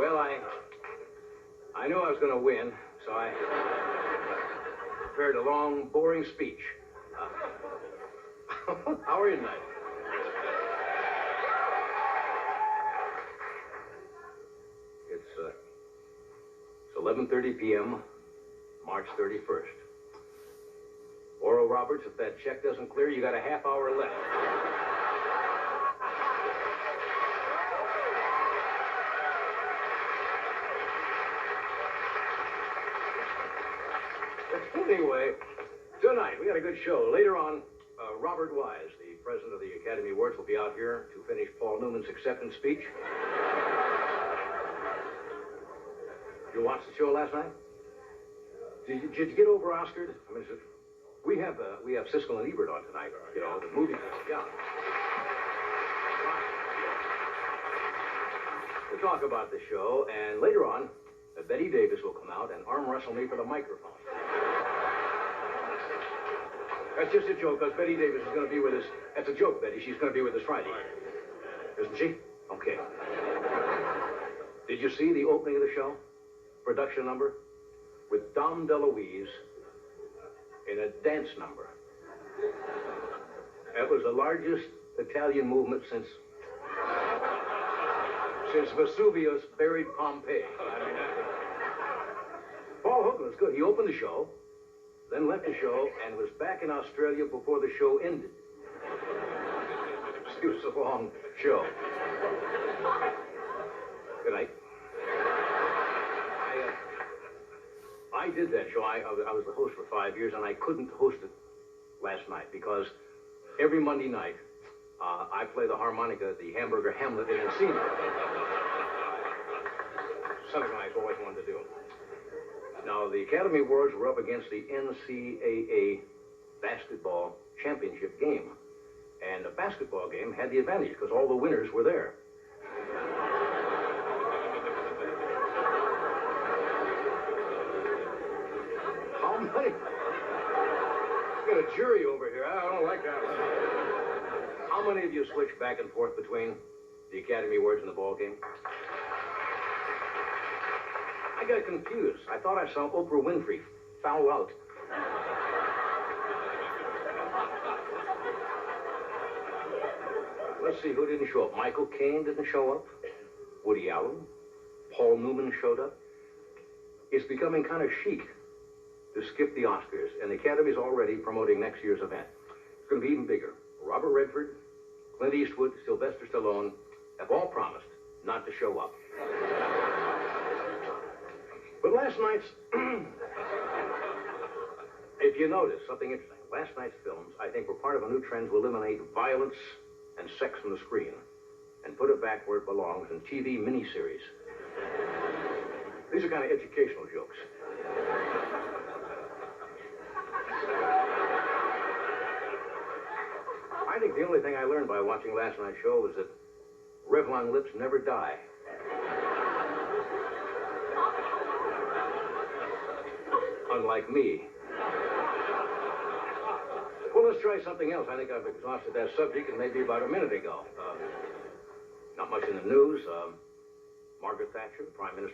Well, I knew I was going to win, so I prepared a long, boring speech. How are you tonight? It's 11:30 p.m., March 31st. Oral Roberts, if that check doesn't clear, you got a half hour left. Anyway, tonight we got a good show. Later on, Robert Wise, the president of the Academy Awards, will be out here to finish Paul Newman's acceptance speech. You watched the show last night? Did you get over Oscar? I mean, we have Siskel and Ebert on tonight. You know, the movie. Yeah. We'll talk about the show, and later on, Betty Davis will come out and arm wrestle me for the microphone. That's just a joke, because Betty Davis is going to be with us. That's a joke, Betty. She's going to be with us Friday. Isn't she? Okay. Did you see the opening of the show? Production number? With Dom DeLuise in a dance number. That was the largest Italian movement since Vesuvius buried Pompeii. I mean, Paul Hogan was good. He opened the show, then left the show, and was back in Australia before the show ended. It was a long show. Good night. I did that show. I was the host for 5 years, and I couldn't host it last night because every Monday night, I play the harmonica at the Hamburger Hamlet in Encino. Something I've always wanted to do. Now, the Academy Awards were up against the NCAA basketball championship game. And the basketball game had the advantage because all the winners were there. How many? We got a jury over here. I don't like that one. How many of you switched back and forth between the Academy Awards and the ball game? I got confused. I thought I saw Oprah Winfrey foul out. Let's see who didn't show up. Michael Caine didn't show up. Woody Allen. Paul Newman showed up. It's becoming kind of chic to skip the Oscars, and the Academy's already promoting next year's event. It's going to be even bigger. Robert Redford, Clint Eastwood, Sylvester Stallone have all promised not to show up. But last night's, if you notice, something interesting, last night's films, I think, were part of a new trend to eliminate violence and sex from the screen and put it back where it belongs in TV miniseries. These are kind of educational jokes. I think the only thing I learned by watching last night's show was that Revlon lips never die. Unlike me. Well, let's try something else. I think I've exhausted that subject, and maybe about a minute ago. Not much in the news. Margaret Thatcher, the Prime Minister.